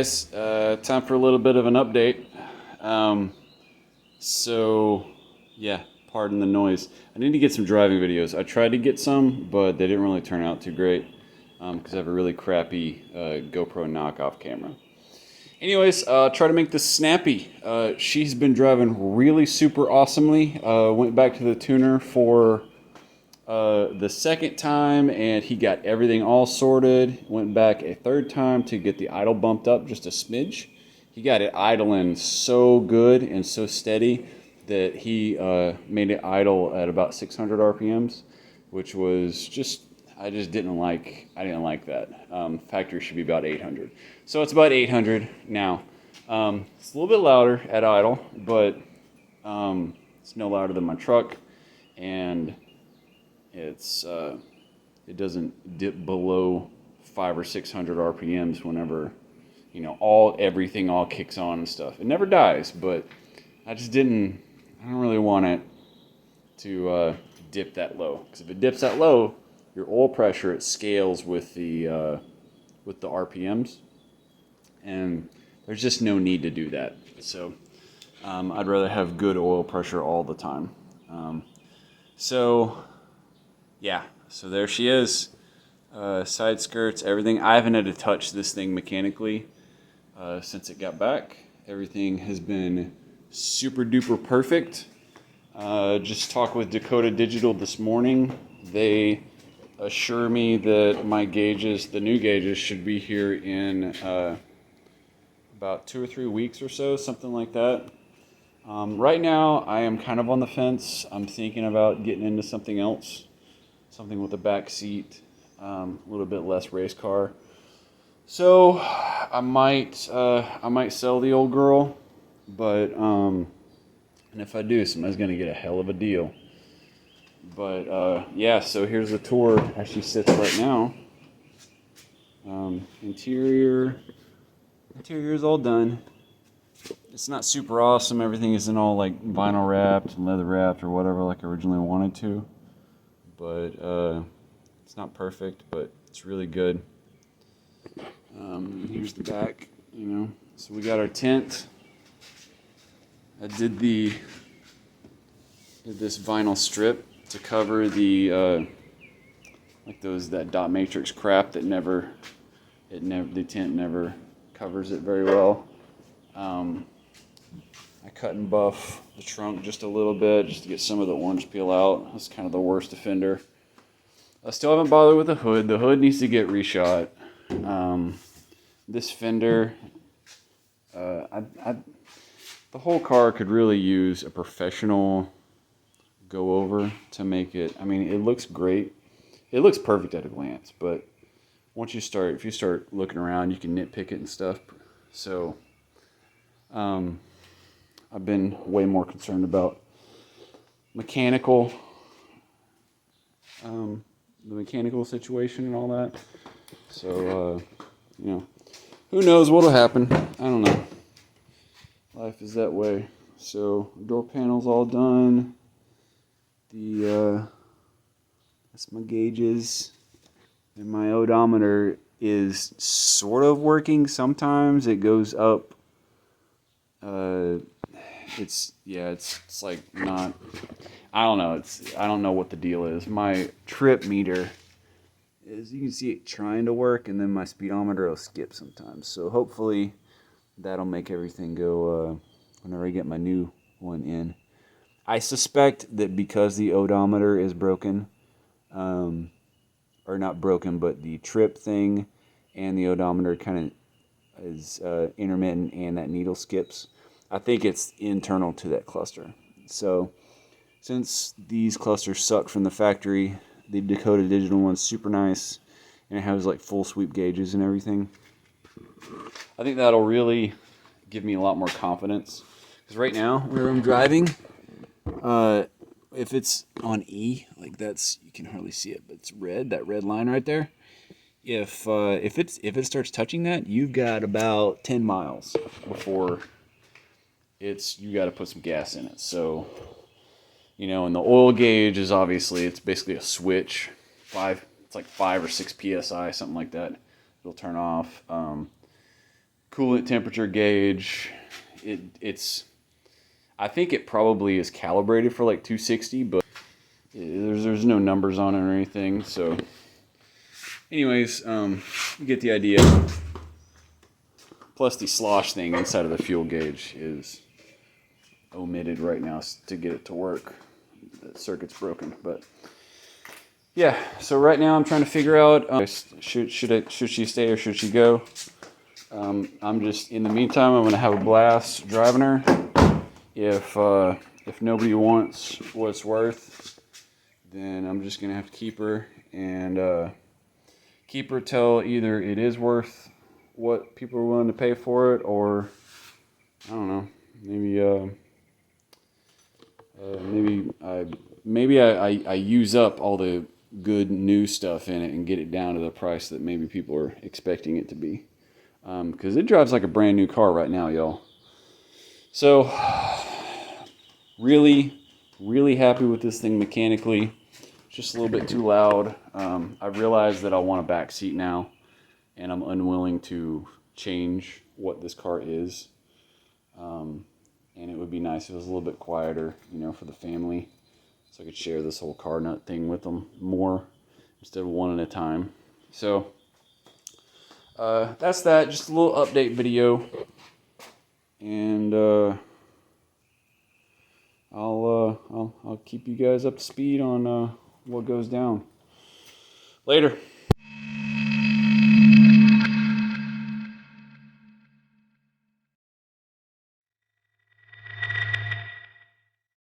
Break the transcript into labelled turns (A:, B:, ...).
A: guys, time for a little bit of an update. Um, so, yeah, pardon the noise. I need to get some driving videos. I tried to get some, but they didn't really turn out too great because I have a really crappy GoPro knockoff camera. Anyways, try to make this snappy. She's been driving really super awesomely. Went back to the tuner for the second time, and he got everything all sorted. Went back a third time to get the idle bumped up just a smidge. He got it idling so good and so steady that he made it idle at about 600 RPMs, which was just, I didn't like that. Factory should be about 800. So it's about 800 now. It's a little bit louder at idle, but it's no louder than my truck, and it doesn't dip below 500 or 600 RPMs whenever, everything all kicks on and stuff. It never dies, but I don't really want it to dip that low. Because if it dips that low, your oil pressure, it scales with the RPMs, and there's just no need to do that. So I'd rather have good oil pressure all the time. Yeah, so there she is. Side skirts, everything. I haven't had to touch this thing mechanically since it got back. Everything has been super duper perfect. Just talked with Dakota Digital this morning. They assure me that my gauges, the new gauges, should be here in about 2 or 3 weeks or so, something like that. Right now, I am kind of on the fence. I'm thinking about getting into something else. Something with a back seat, a little bit less race car. So I might sell the old girl, but and if I do, somebody's gonna get a hell of a deal. But yeah, so here's the tour as she sits right now. Interior is all done. It's not super awesome. Everything isn't all like vinyl wrapped and leather wrapped or whatever like I originally wanted to. But it's not perfect, but it's really good. Here's the back, So we got our tent. I did this vinyl strip to cover the that dot matrix crap that the tent never covers it very well. I cut and buff the trunk just a little bit just to get some of the orange peel out. That's kind of the worst offender. I still haven't bothered with the hood. The hood needs to get reshot. This fender, the whole car could really use a professional go over to make it. I mean, it looks great. It looks perfect at a glance, but if you start looking around, you can nitpick it and stuff. So, I've been way more concerned about the mechanical situation and all that. So, who knows what'll happen? I don't know. Life is that way. So, door panel's all done. That's my gauges. And my odometer is sort of working. Sometimes it goes up. It's like not, I don't know. I don't know what the deal is. My trip meter is, you can see it trying to work, and then my speedometer will skip sometimes. So hopefully that'll make everything go whenever I get my new one in. I suspect that because the odometer is broken, or not broken, but the trip thing and the odometer kind of is intermittent, and that needle skips. I think it's internal to that cluster. So since these clusters suck from the factory, the Dakota Digital one's super nice, and it has like full sweep gauges and everything. I think that'll really give me a lot more confidence. Because right now, where I'm driving, if it's on E, like you can hardly see it, but it's red, that red line right there. If it starts touching that, you've got about 10 miles before you got to put some gas in it. So, and the oil gauge is it's basically a switch. It's like 5 or 6 psi, something like that. It'll turn off. coolant temperature gauge. It's I think it probably is calibrated for like 260, but there's no numbers on it or anything. So anyways, you get the idea. Plus the slosh thing inside of the fuel gauge is omitted right now to get it to work. The circuit's broken, but yeah. So right now I'm trying to figure out should she stay or should she go? I'm just in the meantime I'm gonna have a blast driving her. If nobody wants what it's worth, then I'm just gonna have to keep her and keep her till either it is worth what people are willing to pay for it, or I don't know, maybe I use up all the good new stuff in it and get it down to the price that maybe people are expecting it to be, because it drives like a brand new car right now, y'all. So really happy with this thing mechanically. Just a little bit too loud. I realized that I want a back seat now, and I'm unwilling to change what this car is. And it would be nice if it was a little bit quieter, for the family, so I could share this whole car nut thing with them more instead of one at a time. So that's that. Just a little update video, and I'll keep you guys up to speed on what goes down. Later.